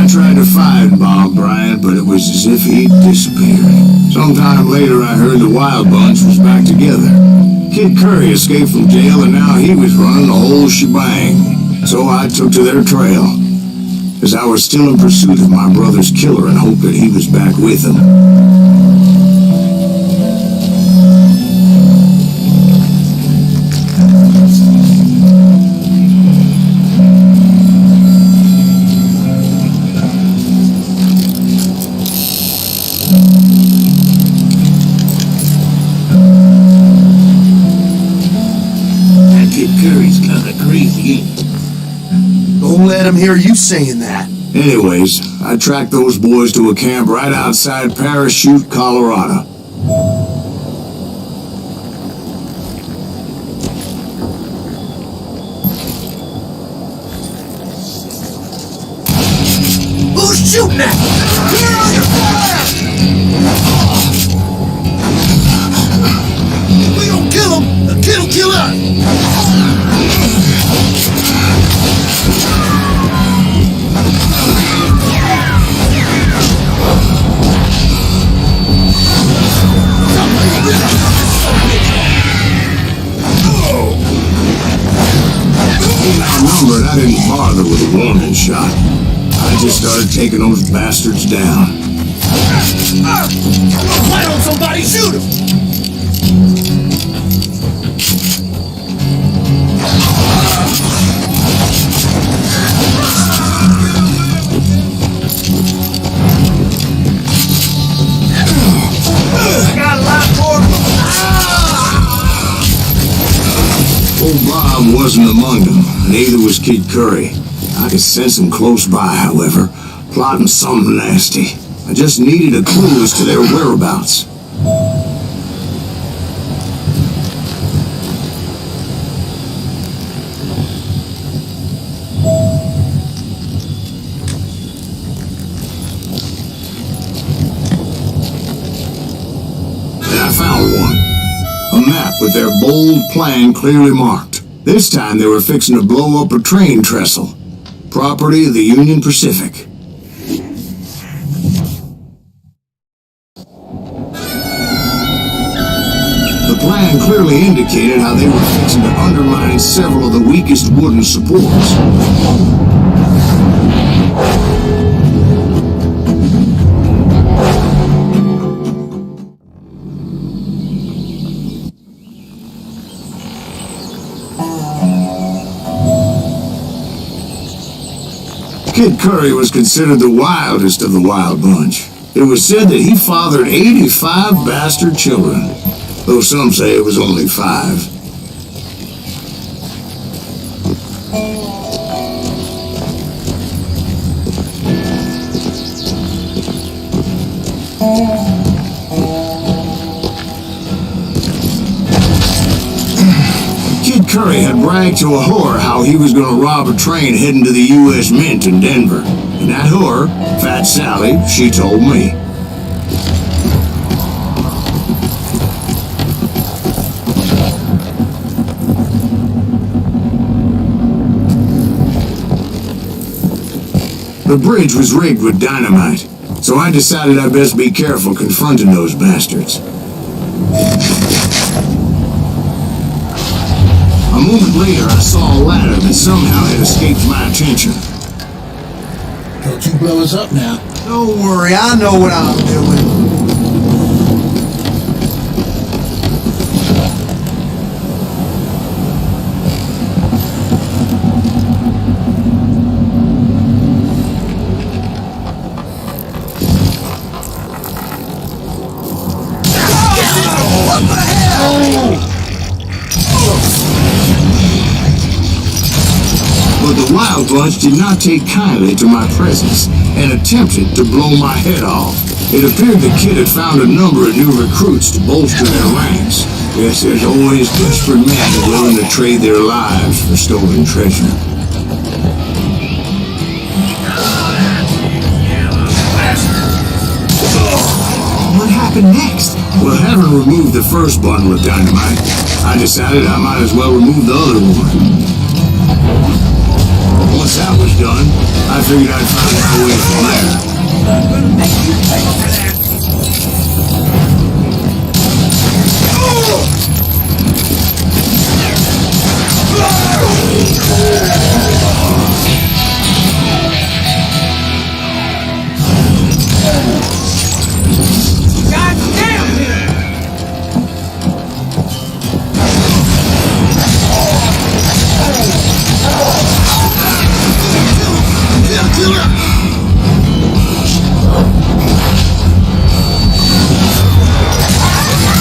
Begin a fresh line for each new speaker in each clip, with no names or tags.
I tried to find Bob Bryant, but it was as if he'd disappeared. Sometime later, I heard the Wild Bunch was back together. Kid Curry escaped from jail, and now he was running the whole shebang. So I took to their trail, as I was still in pursuit of my brother's killer and hoped that he was back with him.
Don't let him hear you saying that.
Anyways, I tracked those boys to a camp right outside Parachute, Colorado.
Who's shooting at you? Clear on your fire! If we don't kill him, the kid'll kill us!
Outnumbered, I didn't bother with a warning shot. I just started taking those bastards down.
Why don't somebody shoot him? I got a lot more.
Old Bob wasn't among them, neither was Kid Curry. I could sense him close by, however, plotting something nasty. I just needed a clue as to their whereabouts. And I found one. A map with their bold plan clearly marked. This time they were fixing to blow up a train trestle. Property of the Union Pacific. The plan clearly indicated how they were fixing to undermine several of the weakest wooden supports. Kid Curry was considered the wildest of the Wild Bunch. It was said that he fathered 85 bastard children, though some say it was only 5. Kid Curry had bragged to a whore how he was going to rob a train heading to the U.S. Mint in Denver. And that whore, Fat Sally, she told me. The bridge was rigged with dynamite, so I decided I'd best be careful confronting those bastards. A moment later, I saw a ladder that somehow had escaped my attention.
Don't you blow us up now.
Don't worry, I know what I'm doing.
But the Wild Bunch did not take kindly to my presence and attempted to blow my head off. It appeared the kid had found a number of new recruits to bolster their ranks. Yes, there's always desperate men willing to trade their lives for stolen treasure.
What happened next?
Well, having removed the first bundle of dynamite, I decided I might as well remove the other one. Once that was done, I figured I'd find my way from there.
I'm gonna make you pay for that. God damn it!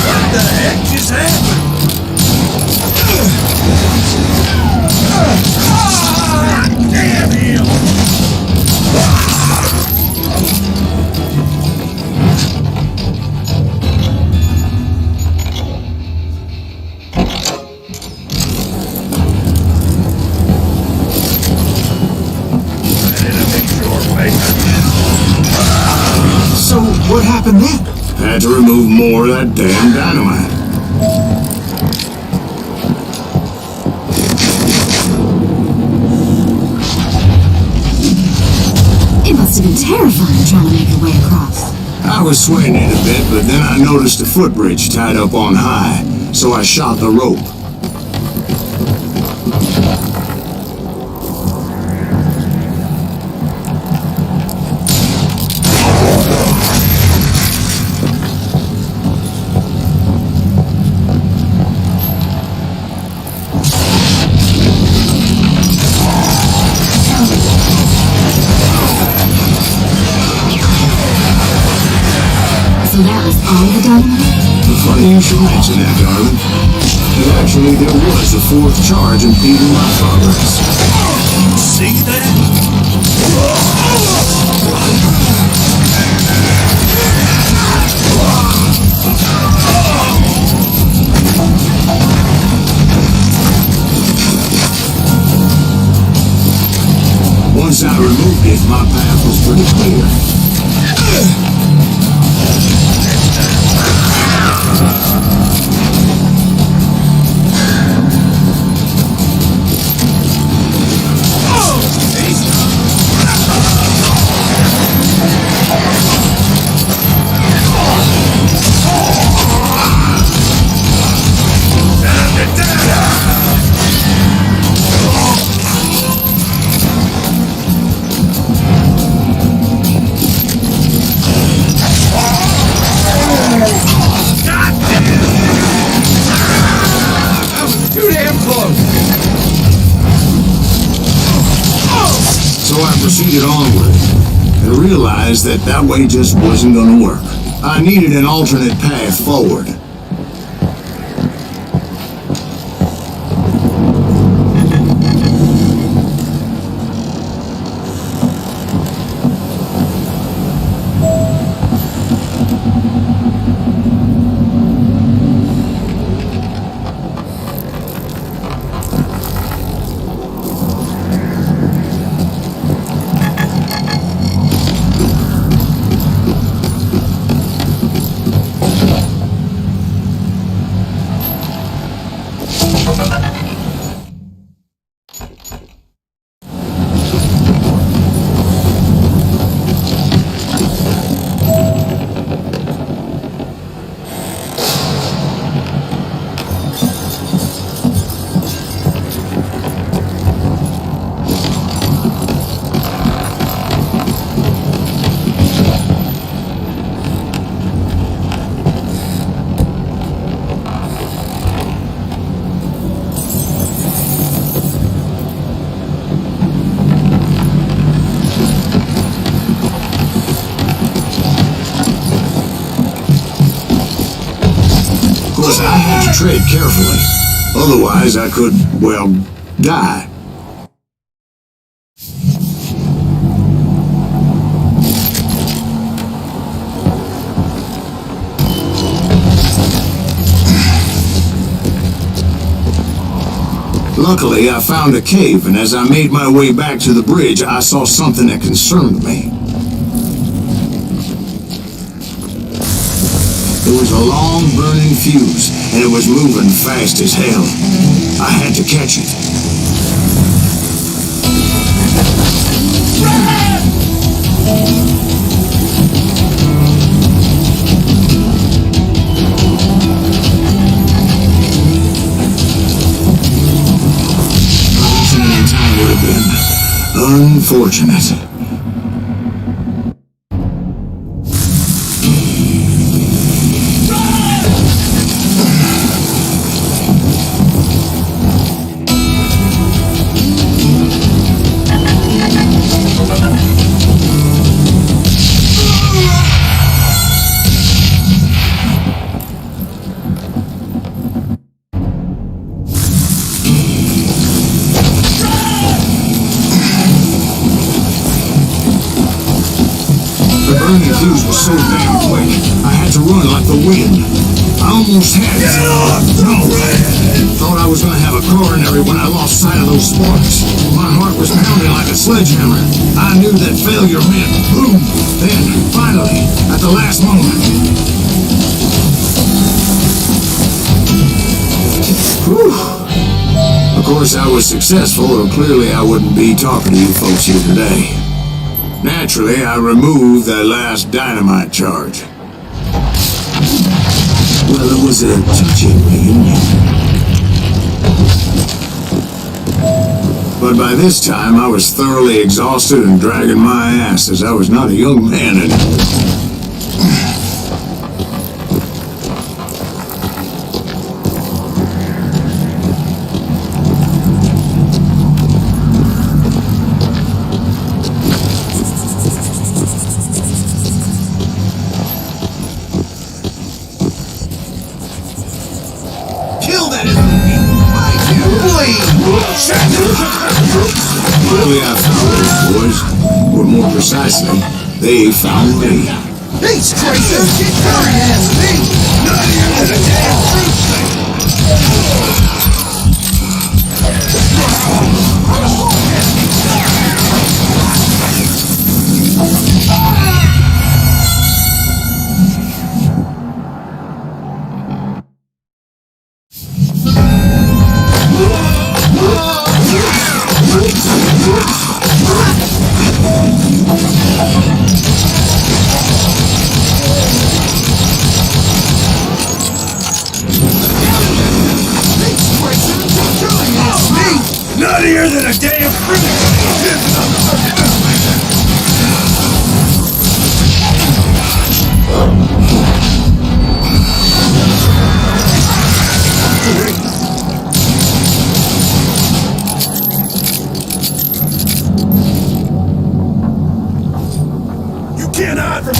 What the heck just happened? Damn him!
So, what happened then?
Had to remove more of that damn dynamite.
It must have been terrifying trying to make your way across.
I was sweating it a bit, but then I noticed a footbridge tied up on high, so I shot the rope.
So that was all the dynamite?
Funny you should mention that, darling. Actually, there was a fourth charge impeding my progress.
See that?
Once I removed it, my path was pretty clear. So I proceeded onward and realized that that way just wasn't going to work. I needed an alternate path forward. I had to tread carefully. Otherwise, I could, well, die. Luckily, I found a cave, and as I made my way back to the bridge, I saw something that concerned me. There was a long burning fuse, and it was moving fast as hell. I had to catch it.
Run!
would have been unfortunate. The fuse was so damn quick, I had to run like the wind. I almost had it. No! Thought I was gonna have a coronary when I lost sight of those sparks. My heart was pounding like a sledgehammer. I knew that failure meant boom. Then, finally, at the last moment. Whew. Of course, I was successful, or clearly I wouldn't be talking to you folks here today. Naturally, I removed that last dynamite charge. Well, it was a touching reunion. But by this time, I was thoroughly exhausted and dragging my ass, as I was not a young man anymore. Clearly I found those boys, or more precisely, they found me.
He's crazy! Curry has me! Not even a damn truth thing! Nuttier than a damn You can't hide from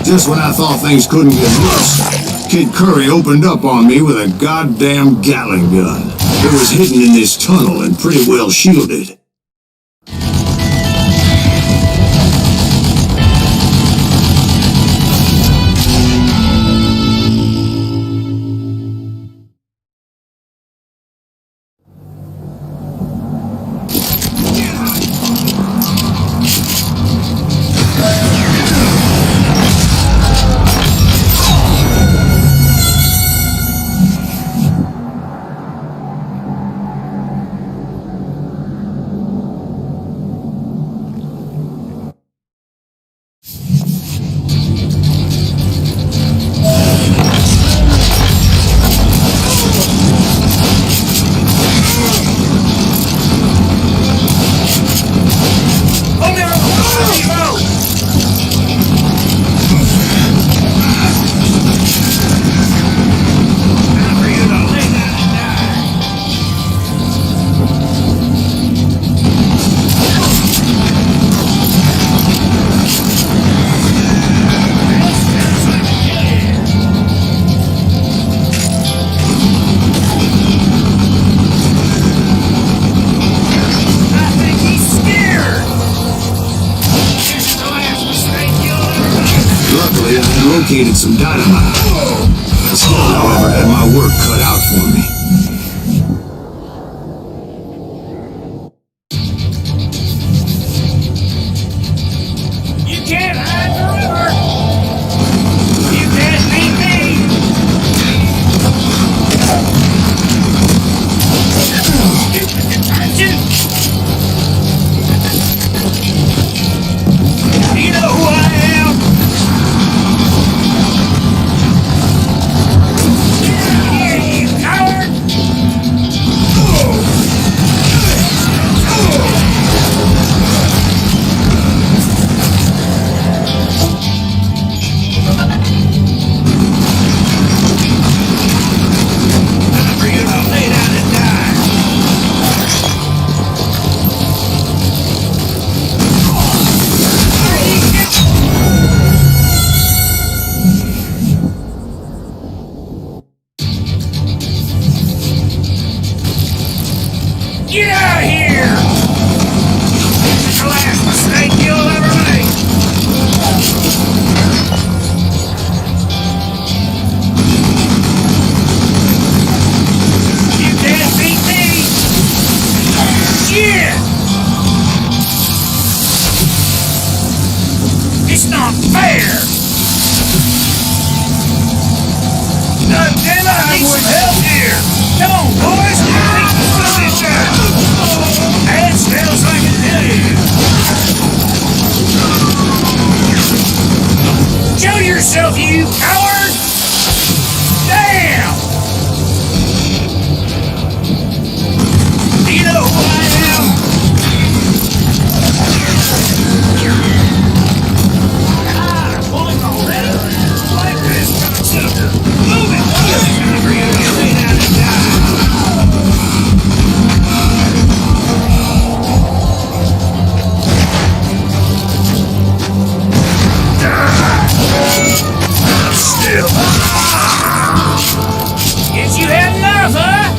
Just when I thought things couldn't get worse, Kid Curry opened up on me with a goddamn Gatling gun. It was hidden in this tunnel and pretty well shielded. Located some dynamite. I still, however, had my work cut out for me.
It's not fair! God damn it, I need some help here! Come on, boys! That smells like a day! Show yourself, you coward! Damn! You know who I am? Pulling already? Like this cocksucker! Move it! Time for you to lay down and die! Still. Guess you had enough, huh?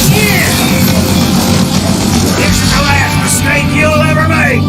Yeah! This is the last mistake you'll ever make!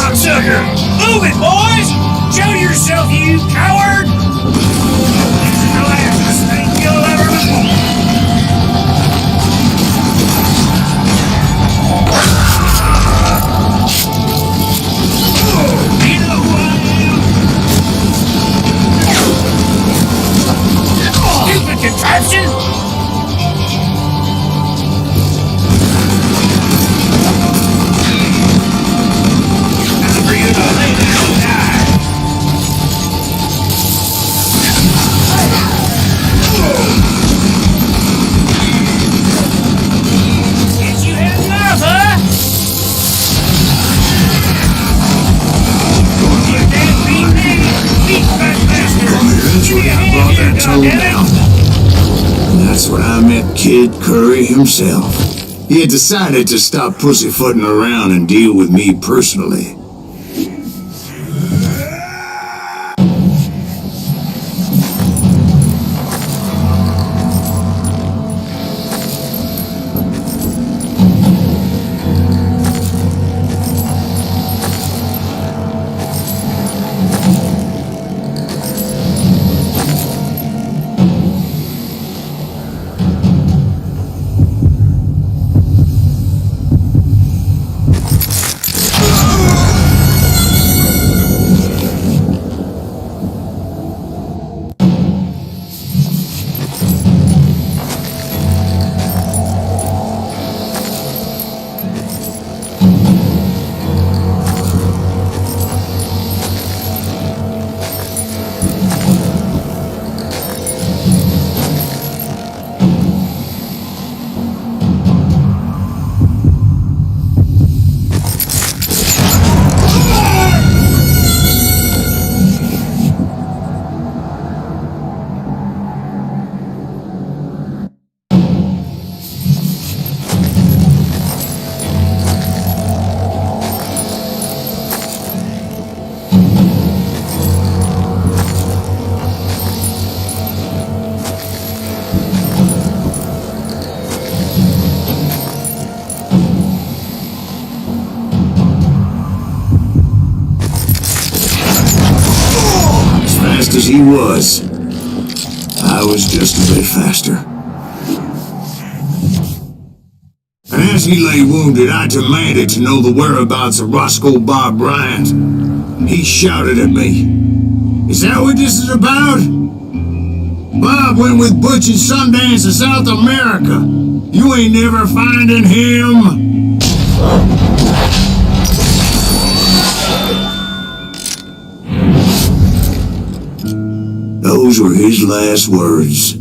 cocksucker! Move it, boys! Show yourself, you coward! This is the last mistake you'll ever make.
Kid Curry himself. He had decided to stop pussyfooting around and deal with me personally. As he was, I was just a bit faster. And as he lay wounded, I demanded to know the whereabouts of Roscoe Bob Bryant. He shouted at me, "Is that what this is about? Bob went with Butch and Sundance to South America. You ain't never finding him." Those were his last words.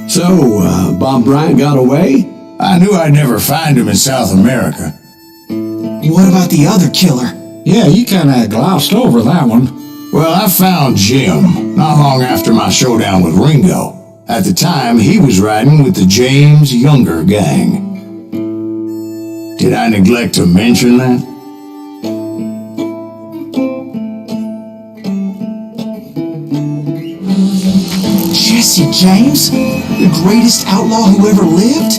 So, Bob Bryant got away?
I knew I'd never find him in South America.
What about the other killer?
Yeah, you kinda glossed over that one.
Well, I found Jim not long after my showdown with Ringo. At the time, he was riding with the James Younger gang. Did I neglect to mention that?
Jesse James? The greatest outlaw who ever lived?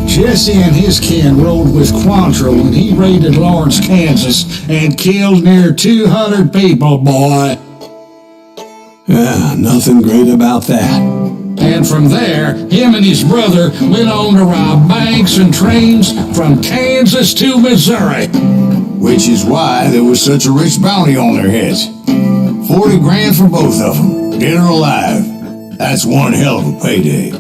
Jesse and his kin rode with Quantrill when he raided Lawrence, Kansas, and killed near 200 people, boy.
Yeah, nothing great about that.
And from there, him and his brother went on to rob banks and trains from Kansas to Missouri.
Which is why there was such a rich bounty on their heads. 40 grand for both of them, dead or alive. That's one hell of a payday.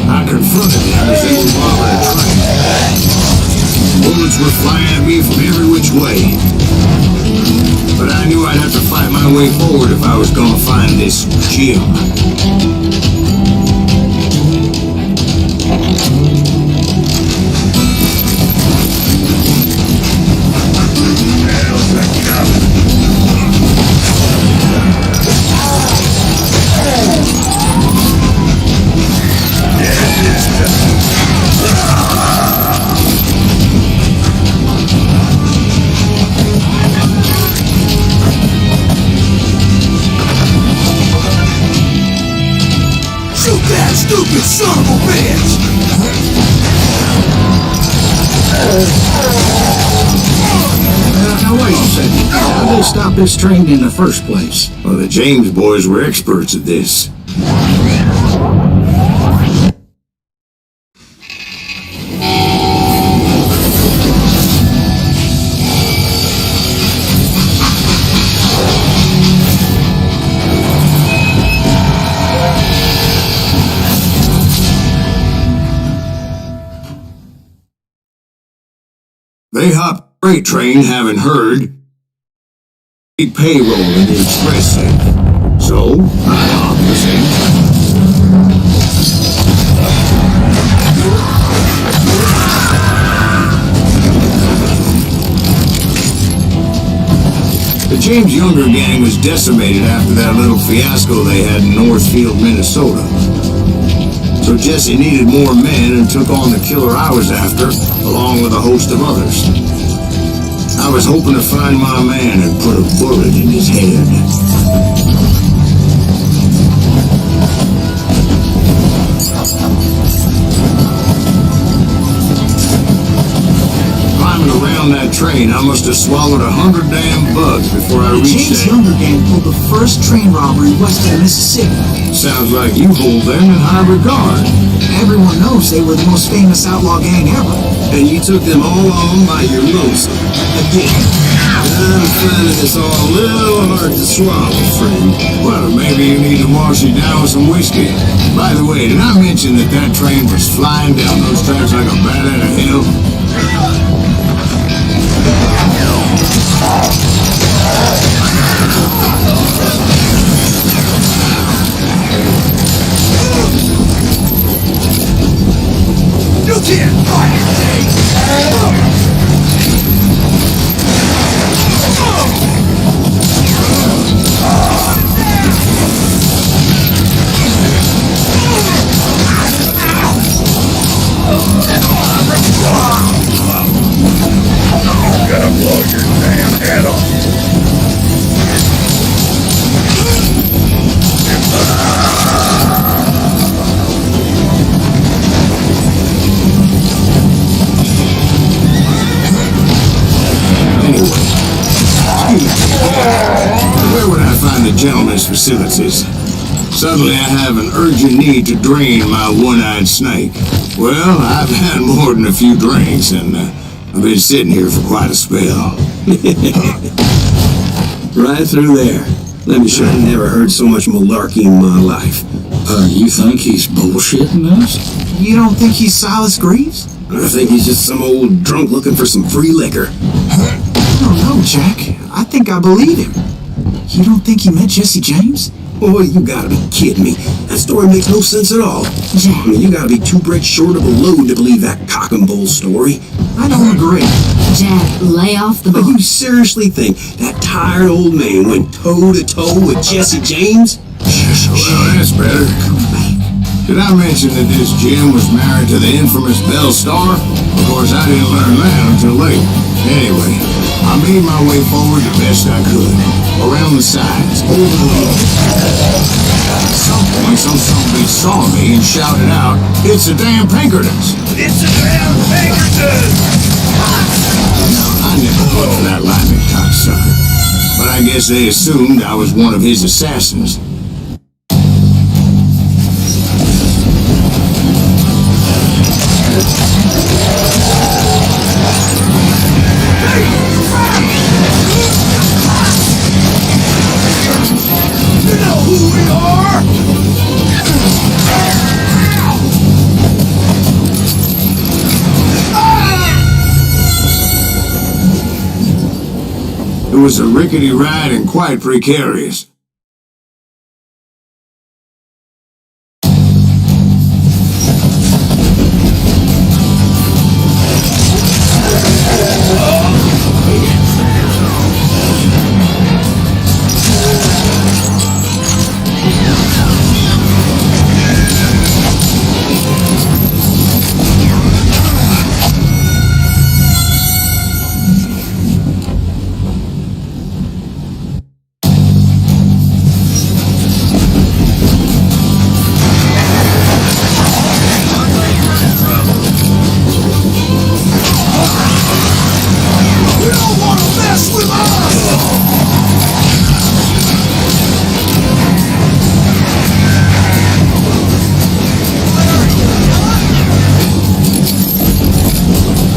I confronted them as they were robbing a train. Bullets were flying at me from every which way. But I knew I'd have to fight my way forward if I was gonna find this Jim.
Stupid son of a bitch!
Now wait a second. How'd they stop this train in the first place?
Well, the James boys were experts at this. They hopped the freight train, having heard a payroll in the express safe. So, I hopped the same train. The James Younger gang was decimated after that little fiasco they had in Northfield, Minnesota. So Jesse needed more men and took on the killer I was after, along with a host of others. I was hoping to find my man and put a bullet in his head. Climbing around that train, I must have swallowed 100 damn bugs before I
The
reached
James
that.
Younger gang pulled the first train robbery west of Mississippi.
Sounds like you hold them in high regard.
Everyone knows they were the most famous outlaw gang ever.
And you took them all on by your lonesome. Again. I'm finding this all a little hard to swallow, friend. Well, maybe you need to wash it down with some whiskey. By the way, did I mention that that train was flying down those tracks like a bat out of hell?
You can't fight it, I'm gonna blow your damn head off.
Where would I find the gentleman's facilities? Suddenly I have an urgent need to drain my one-eyed snake. Well, I've had more than a few drinks, and I've been sitting here for quite a spell.
Right through there. Let me show you. I never heard so much malarkey in my life.
You think he's bullshitting us?
You don't think he's Silas Greaves?
I think he's just some old drunk looking for some free liquor.
I don't know, Jack. I think I believe him. You don't think he met Jesse James?
Boy, you gotta be kidding me. That story makes no sense at all.
Jack.
I mean, you gotta be two bricks short of a load to believe that cock and bull story.
I don't agree.
Jack, lay off the
But
ball.
you seriously think that tired old man went toe-to-toe with Jesse James?
Well, that's better. Did I mention that this Jim was married to the infamous Belle Starr? Of course, I didn't learn that until late. Anyway, I made my way forward the best I could. Around the sides, over the wall. At some point, some bitch saw me and shouted out, "It's the damn Pinkertons!"
It's a damn Pinkerton!
I never thought of that lying cocksucker. But I guess they assumed I was one of his assassins.
You know who we are!
It was a rickety ride and quite precarious.
You don't want to mess with us!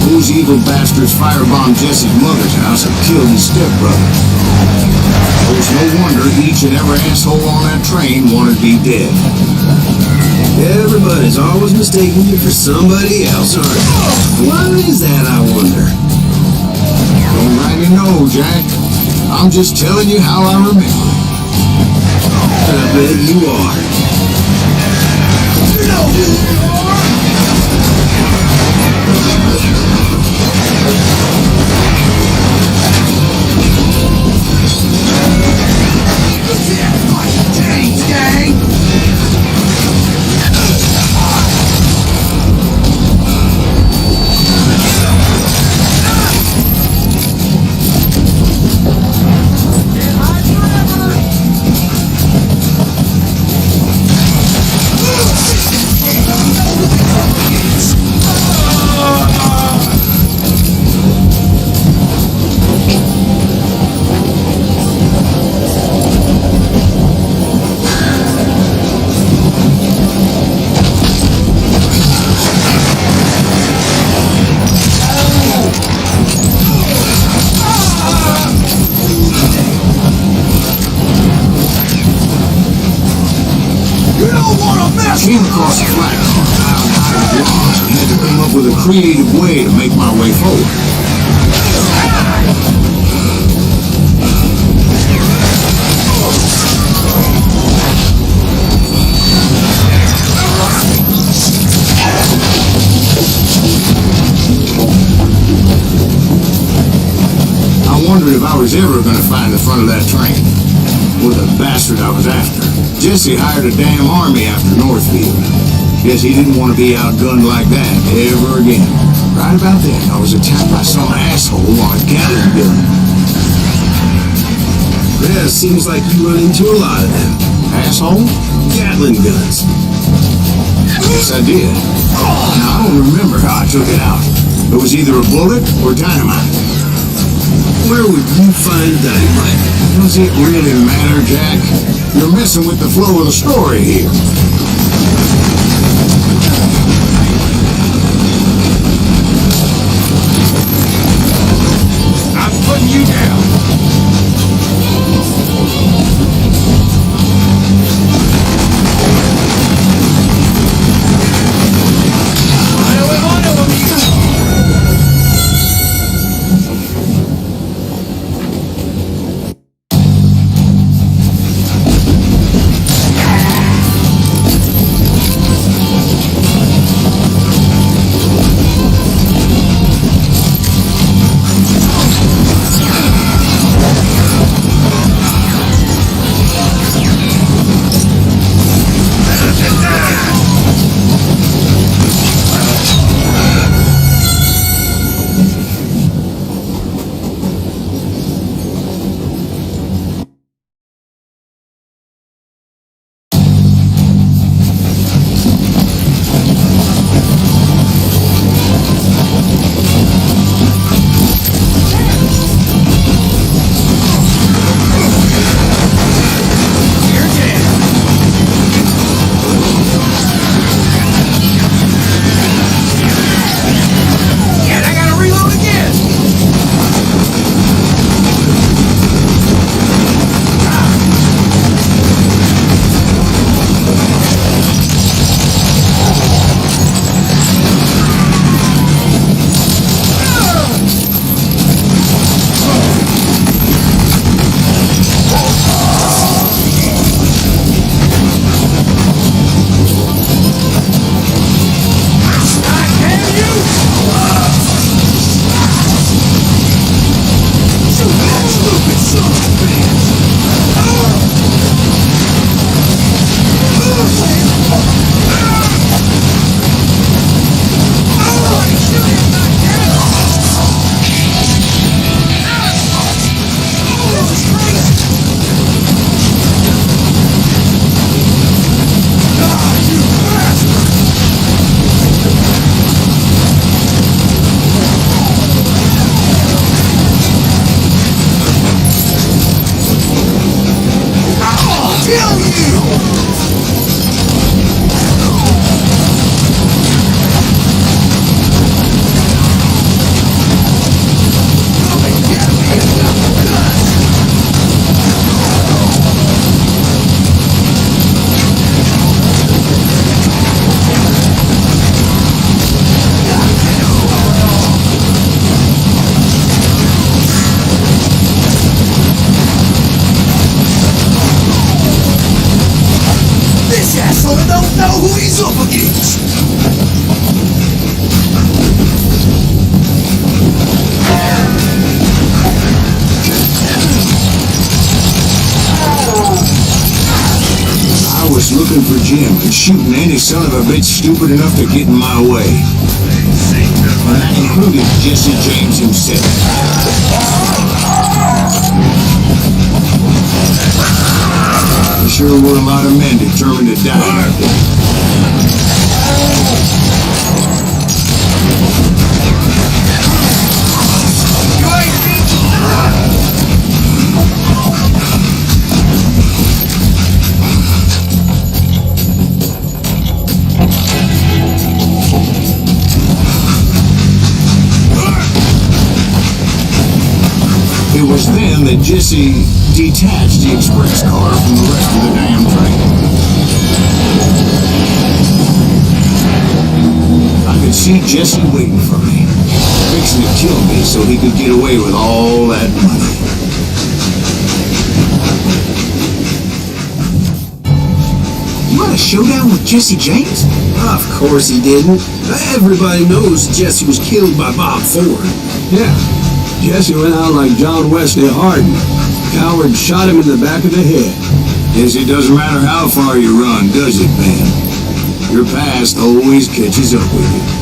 Those evil bastards firebombed Jesse's mother's house and killed his stepbrother. It was no wonder each and every asshole on that train wanted to be dead.
Everybody's always mistaking you for somebody else, aren't they? Why is that, I wonder?
already know, Jack. I'm just telling you how I remember it.
I bet you are.
You know who you are! You can't fight James, gang!
Came across a flat car piled high with logs and had to come up with a creative way to make my way forward. I wondered if I was ever going to find the front of that train, or the bastard I was after. Jesse hired a damn army after Northfield. Guess he didn't want to be outgunned like that ever again. Right about then, I was attacked by some asshole on a Gatling gun.
Yeah, seems like you run into a lot of them.
Asshole?
Gatling guns.
Yes, I did. Now, I don't remember how I took it out. It was either a bullet or dynamite.
Where would you find dynamite?
Does it really matter, Jack? You're messing with the flow of the story here.
I'm putting you down.
asshole don't know who he's up against.
I was looking for Jim and shooting any son of a bitch stupid enough to get in my way. And that included Jesse James himself. There sure were a lot of men determined to die that day. It was then that Jesse detached the express car from the rest of the damn train. I could see Jesse waiting for me, fixing to kill me so he could get away with all that money.
You had a showdown with Jesse James?
Of course he didn't. Everybody knows Jesse was killed by Bob Ford.
Yeah. Jesse went out like John Wesley Hardin. Coward shot him in the back of the head.
Guess it doesn't matter how far you run, does it, man? Your past always catches up with you.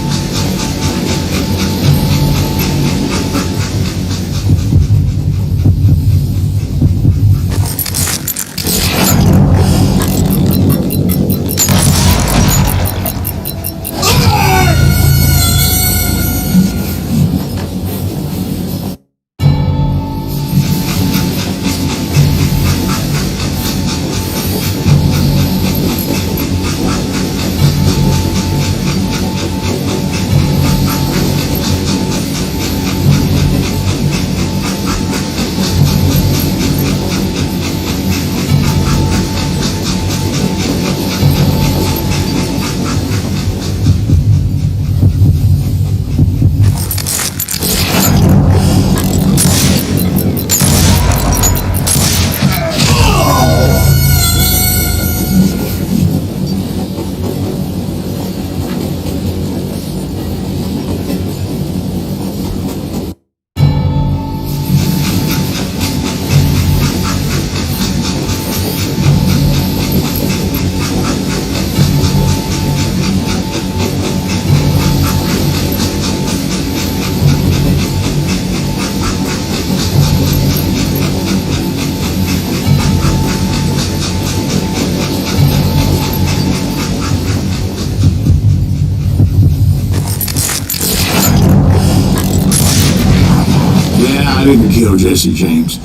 I didn't kill Jesse James.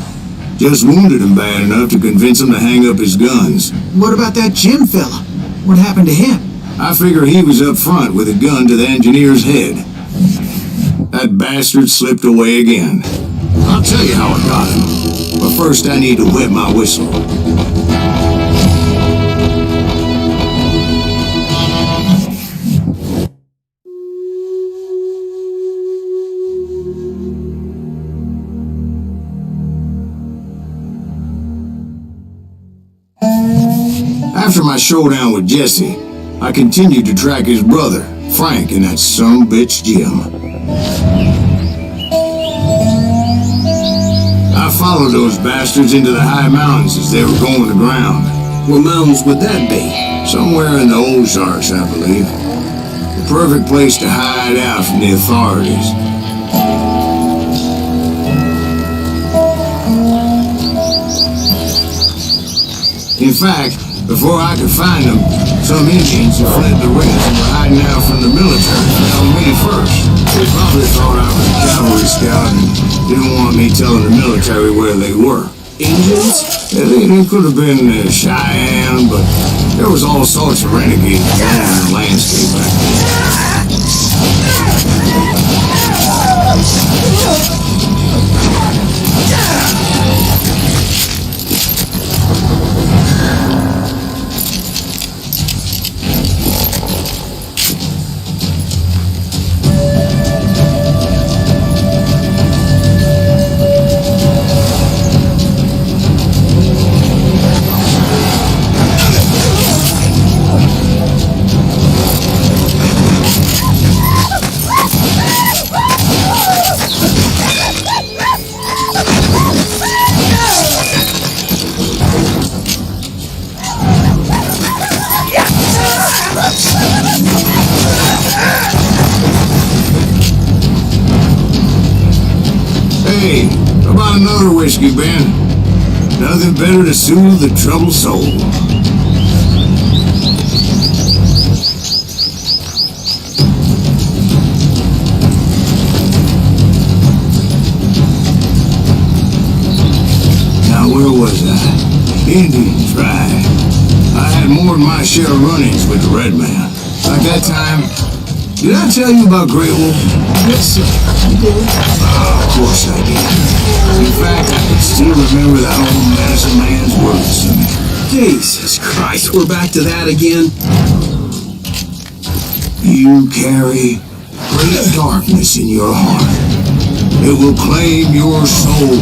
Just wounded him bad enough to convince him to hang up his guns.
What about that Jim fella? What happened to him?
I figure he was up front with a gun to the engineer's head. That bastard slipped away again. I'll tell you how I got him. But first I need to wet my whistle. After my showdown with Jesse, I continued to track his brother, Frank, and that sumbitch Jim. I followed those bastards into the high mountains as they were going to ground.
What mountains would that be?
Somewhere in the Ozarks, I believe. The perfect place to hide out from the authorities. In fact, before I could find them, some Indians who fled the rest and were hiding out from the military found me first. They probably thought I was a cavalry scout and didn't want me telling the military where they were.
Indians?
Yeah, they could have been Cheyenne, but there was all sorts of renegades in the landscape back then. whiskey, Ben. Nothing better to soothe the troubled soul. Now, where was I? Indians, right. I had more than my share of run-ins with the red man. Like that time, did I tell you about Grey Wolf?
Yes, sir. You did.
Of course I did. In fact, I can still remember that old medicine man's words to me.
Jesus Christ, we're back to that again.
You carry great darkness in your heart. It will claim your soul.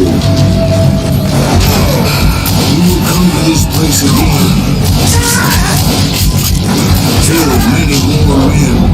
You will come to this place again. Kill many more men.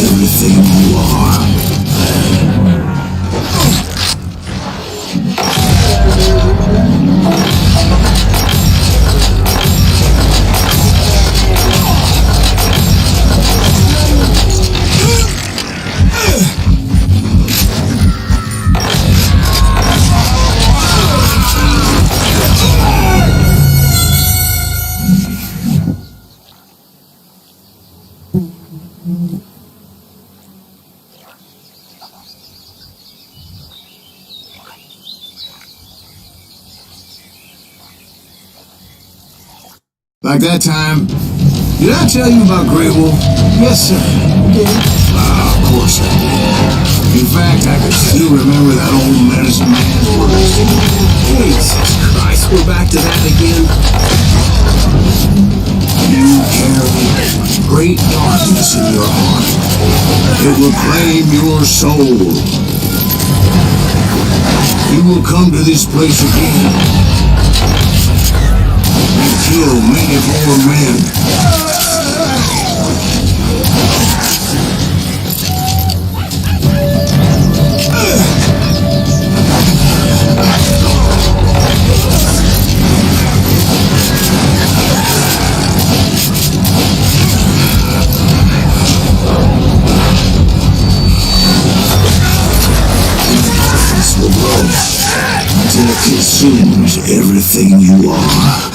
Everything you are. Like that time, did I tell you about Grey Wolf?
Yes, sir. You did.
Of course I did. In fact, I can still remember that old medicine man's words.
Jesus Christ, we're back to that again.
You carry great darkness in your heart. It will claim your soul. You will come to this place again. Kill many more men. This will grow until it consumes everything you are.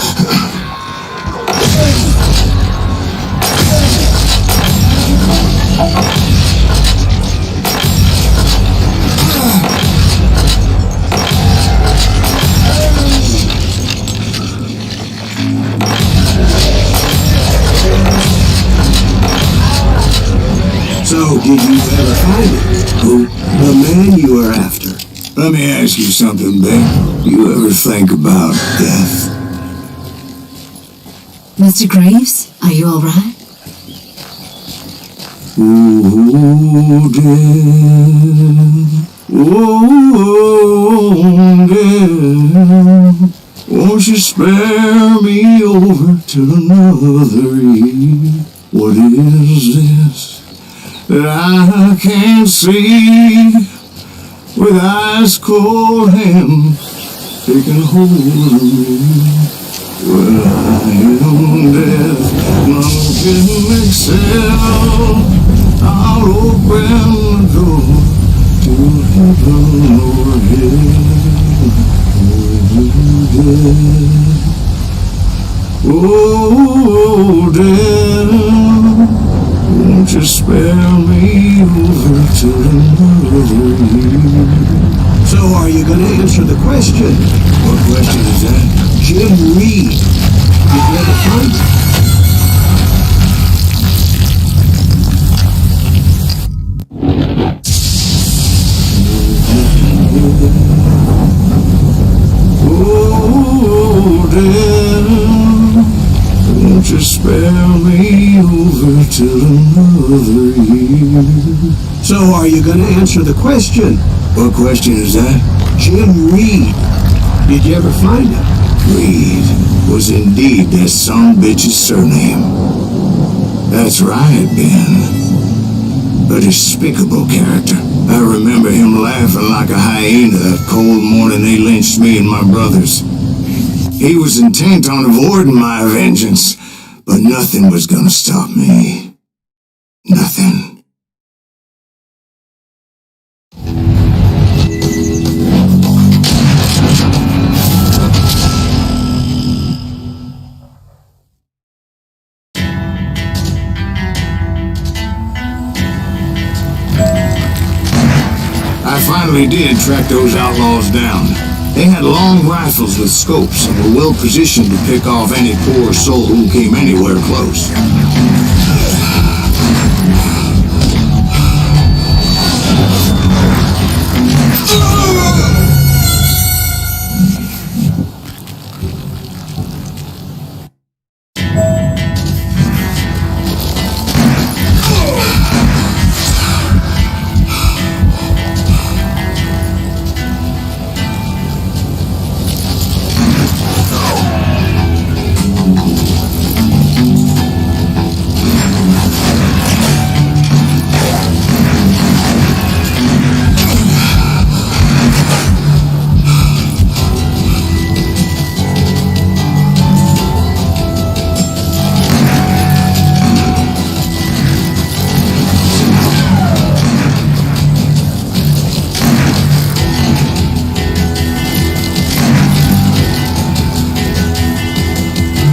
So, did you ever find it? Who? The man you were after. Let me ask you something, Ben. You ever think about death?
Mr. Graves, are you all right?
Oh, death. Oh, death. Won't you spare me over to another year? What is this that I can't see with ice cold hands taking hold of me? Well, I am death, knocking myself. I'll open the door to heaven overhead. Oh, death, won't you spare me over to another year? So
So are you gonna answer the question?
What question is that?
Jim Reed. Did you ever find him?
Oh, Dan, won't you spare me over till another year?
So are you gonna answer the question?
What question is that?
Jim Reed. Did you ever find him?
Reed was indeed that son-bitch's surname. That's right, Ben. A despicable character. I remember him laughing like a hyena that cold morning they lynched me and my brothers. He was intent on avoiding my vengeance, but nothing was gonna stop me. Nothing. I finally did track those outlaws down. They had long rifles with scopes and were well positioned to pick off any poor soul who came anywhere close.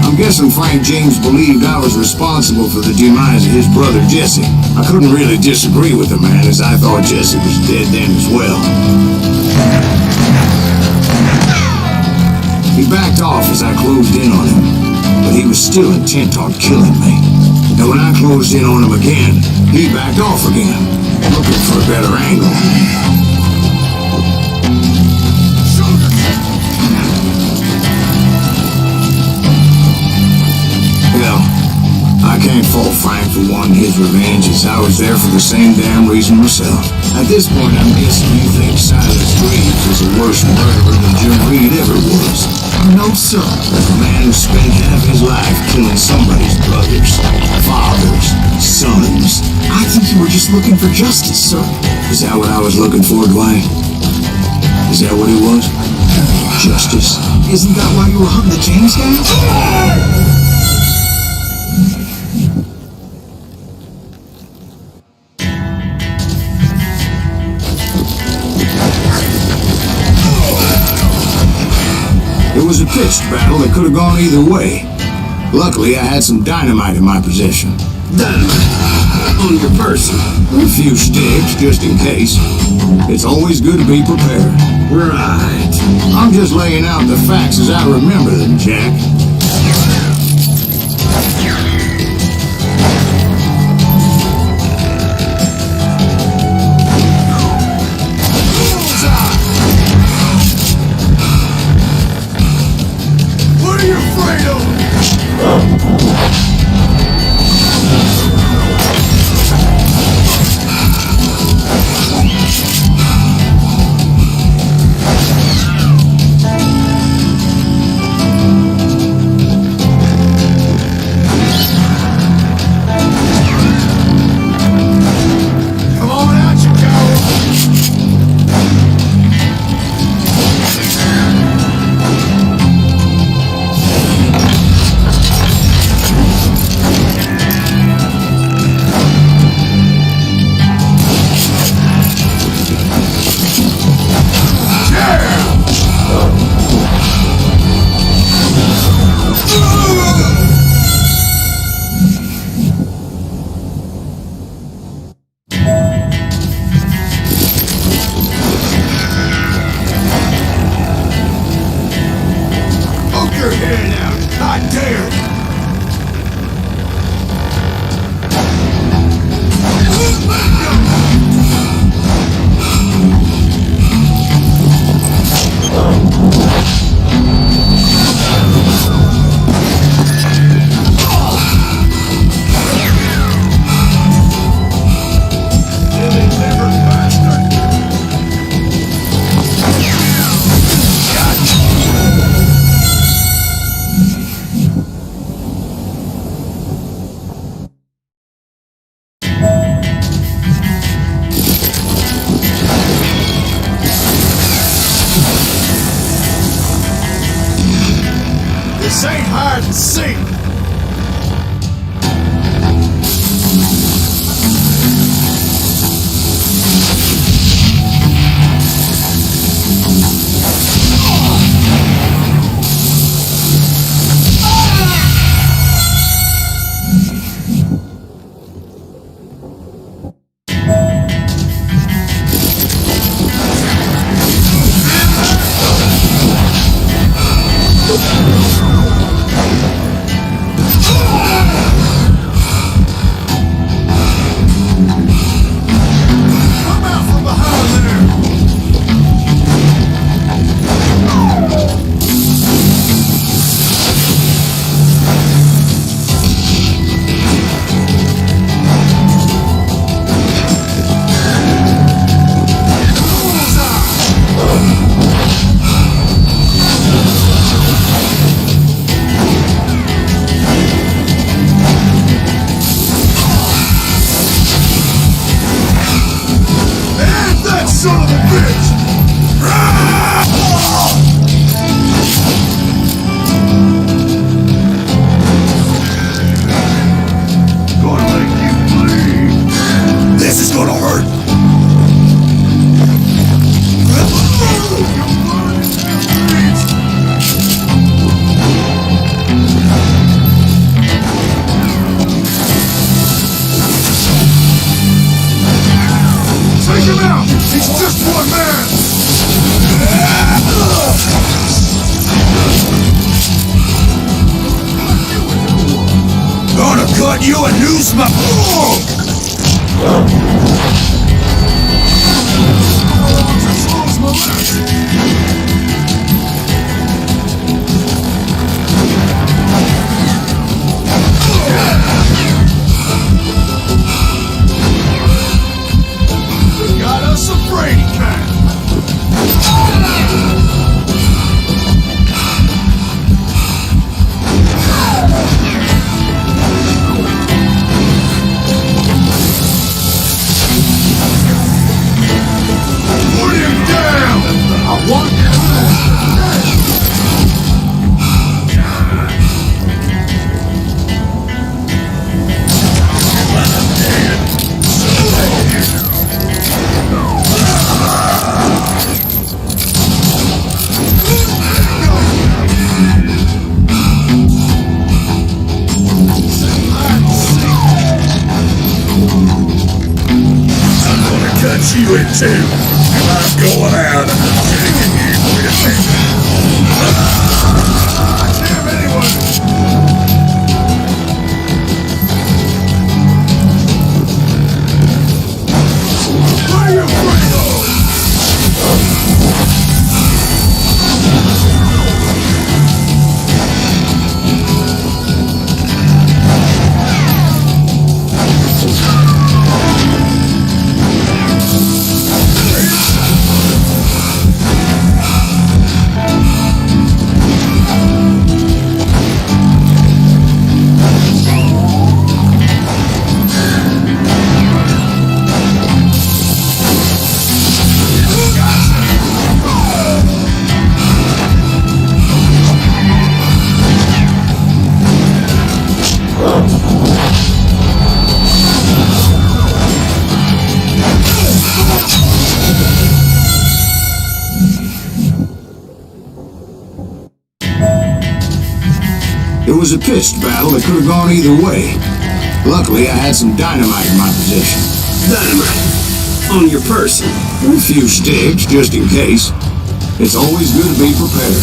I'm guessing Frank James believed I was responsible for the demise of his brother Jesse. I couldn't really disagree with the man, as I thought Jesse was dead then as well. He backed off as I closed in on him, but he was still intent on killing me. And when I closed in on him again, he backed off again, looking for a better angle. Hell, I can't fault Frank for wanting his revenge, as I was there for the same damn reason myself. At this point, I'm guessing you think Silas Greaves is a worse murderer than Jim Reed ever was.
No, sir.
A man who spent half his life killing somebody's brothers, fathers, sons.
I think you were just looking for justice, sir.
Is that what I was looking for, Dwight? Is that what it was? Justice?
Isn't that why you were hunting the James gang?
It was a pitched battle that could have gone either way. Luckily, I had some dynamite in my possession.
Dynamite on your person.
A few sticks, just in case. It's always good to be prepared.
Right.
I'm just laying out the facts as I remember them, Jack.
What are you afraid of? ain't hide and seek. Son of a bitch! Gonna make you bleed. This is gonna hurt. Take him out! He's just one man! Gonna cut you a noose, my... Got us a Brady cat! Put him down! I want cut you in two, and I'm going out and I'm taking you with me. Damn anyone! What are you afraid of?
It was a pitched battle that could have gone either way. Luckily, I had some dynamite in my possession.
Dynamite. On your person.
A few sticks, just in case. It's always good to be prepared.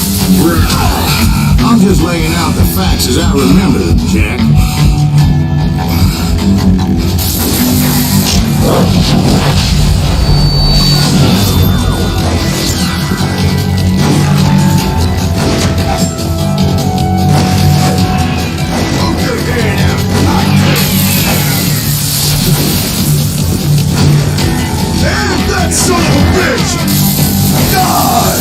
I'm just laying out the facts as I remember them, Jack.
That son of a bitch! God!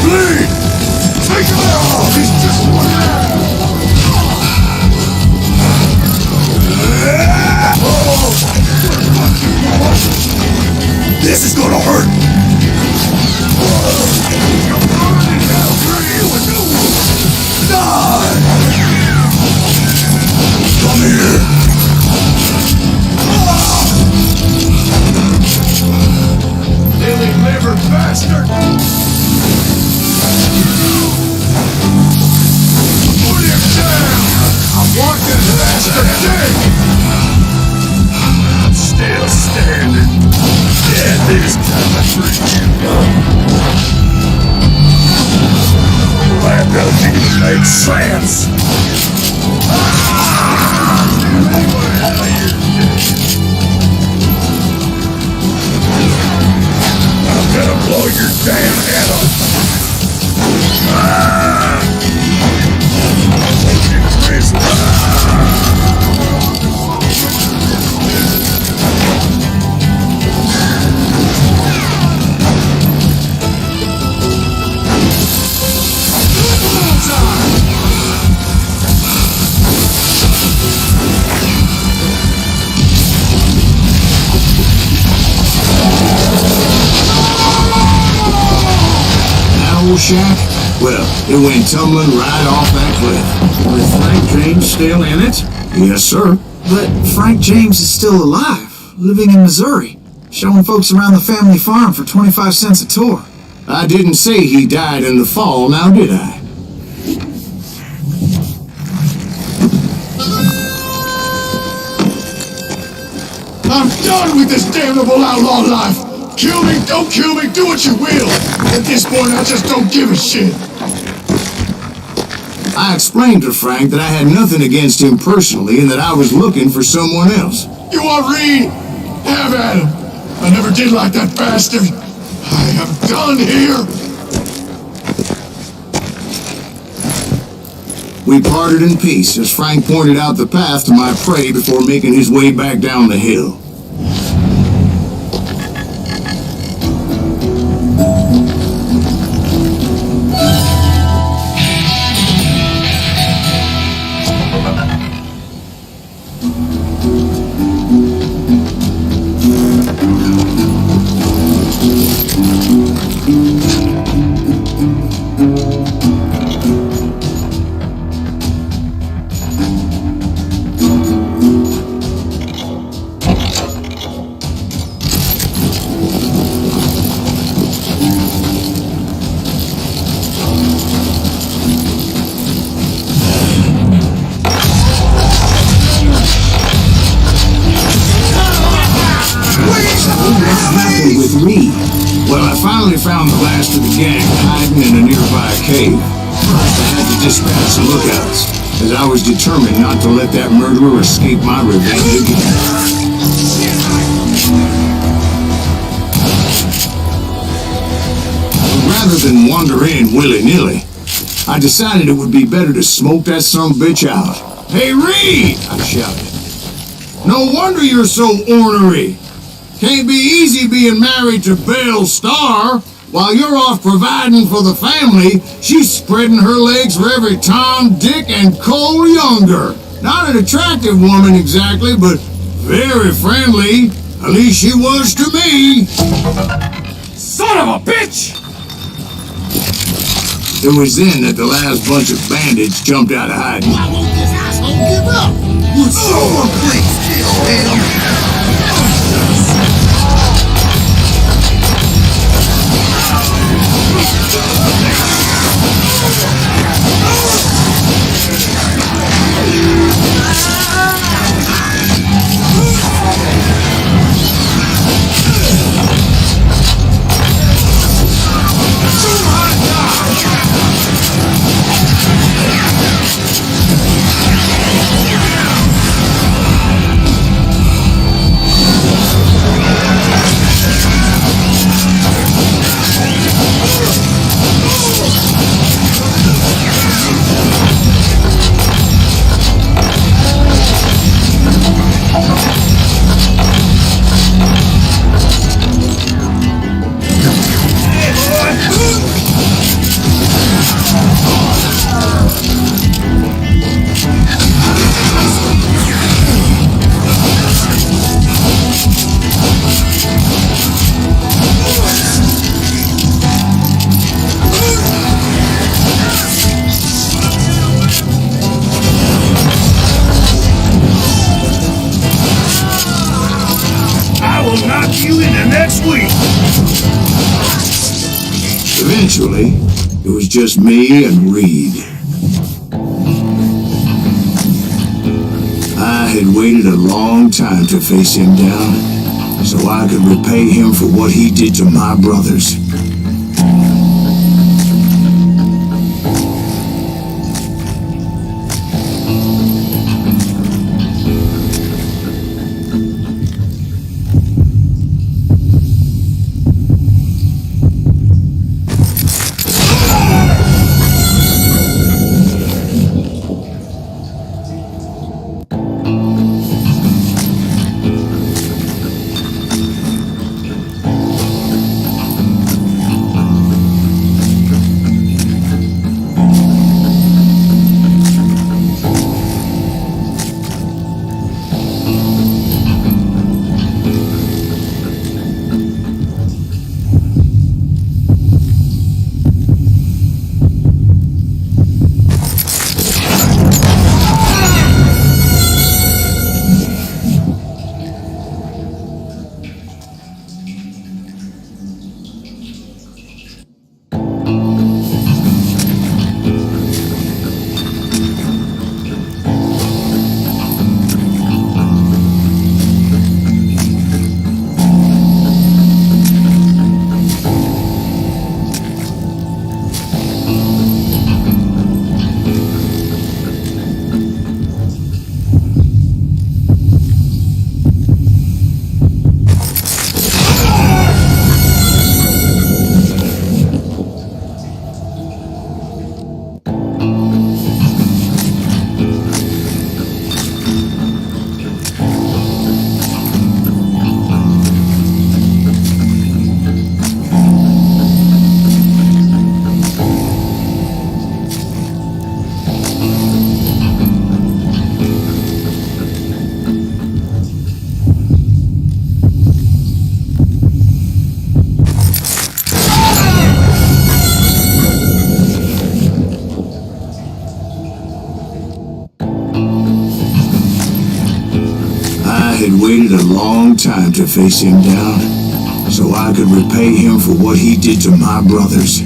bleed! Take him out! He's just one man! This is gonna hurt! Die! Come here! Lily-livered bastard! Put him down! I want this bastard dead! I'm still standing. Dead this time I treat you. That doesn't even make sense. I'm gonna blow your damn head off. Shack? Well, it went tumbling right off that cliff.
With Frank James still in it?
Yes, sir.
But Frank James is still alive, living in Missouri, showing folks around the family farm for 25 cents a tour.
I didn't say he died in the fall, now did I? I'm done with this damnable outlaw life! Kill me, don't kill me, do what you will! At this point, I just don't give a shit! I explained to Frank that I had nothing against him personally and that I was looking for someone else. You want Reed? Have at him! I never did like that bastard! I am done here! We parted in peace as Frank pointed out the path to my prey before making his way back down the hill. Well, I finally found the last of the gang hiding in a nearby cave. I had to dispatch some lookouts, as I was determined not to let that murderer escape my revenge again. Rather than wander in willy-nilly, I decided it would be better to smoke that sumbitch out. Hey, Reed! I shouted. No wonder you're so ornery. Can't be easy being married to Belle Starr. While you're off providing for the family, she's spreading her legs for every Tom, Dick, and Cole Younger. Not an attractive woman exactly, but very friendly. At least she was to me.
Son of a bitch!
It was then that the last bunch of bandits jumped out of hiding.
Why won't this asshole give up? Would someone please kill him?
next week.
Eventually, it was just me and Reed. I had waited a long time to face him down, so I could repay him for what he did to my brothers. had waited a long time to face him down, so I could repay him for what he did to my brothers.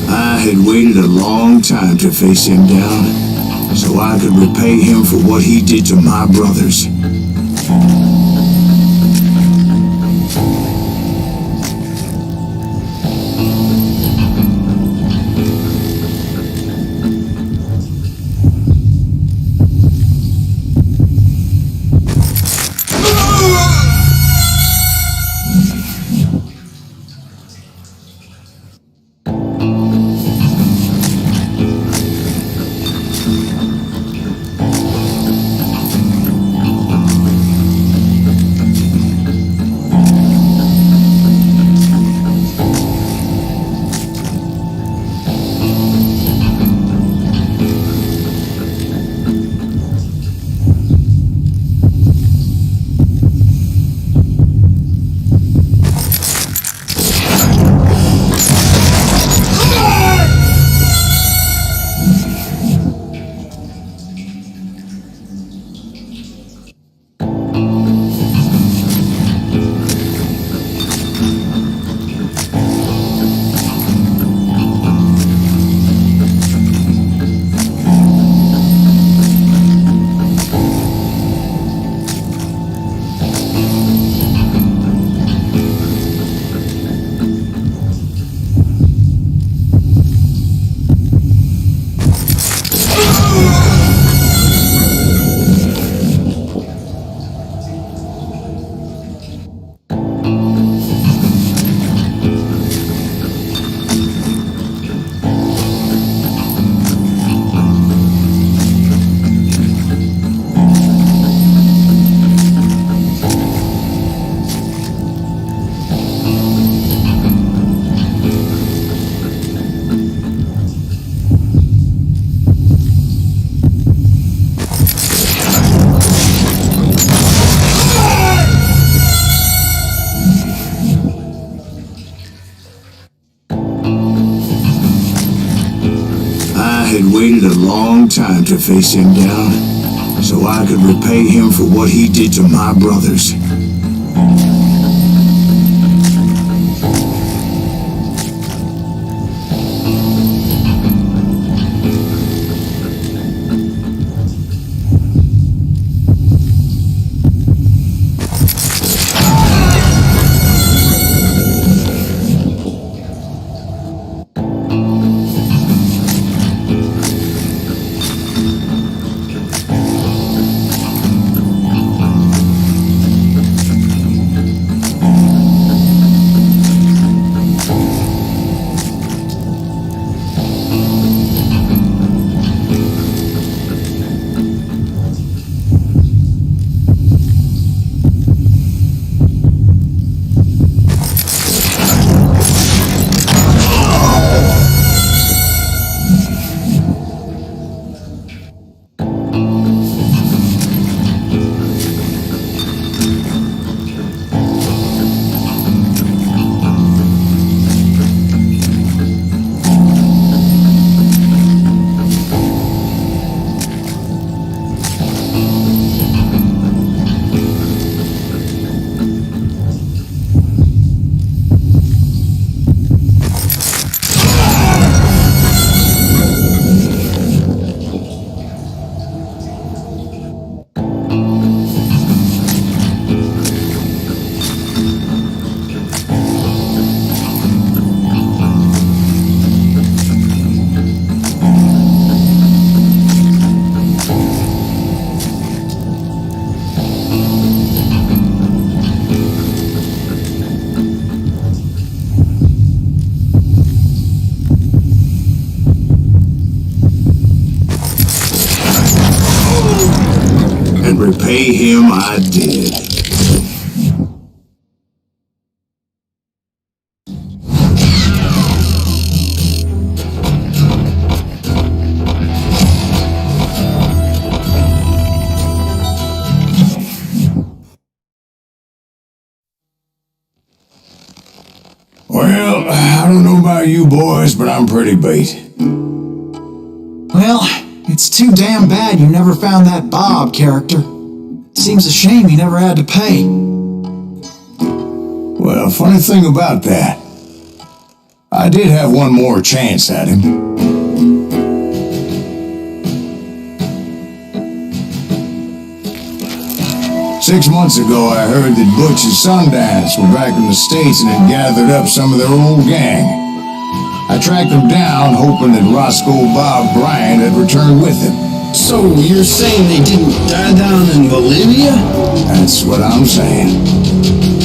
I had waited a long time to face him down, so I could repay him for what he did to my brothers. waited a long time to face him down, so I could repay him for what he did to my brothers. And repay him I did. Well, I don't know about you boys, but I'm pretty beat.
Well, it's too damn bad you never found that Bob character. Seems a shame you never had to pay.
Well, funny thing about that, I did have one more chance at him. Six months ago, I heard that Butch and Sundance were back in the States and had gathered up some of their old gang. I tracked them down, hoping that Roscoe Bob Bryant had returned with him.
So you're saying they didn't die down in Bolivia?
That's what I'm saying.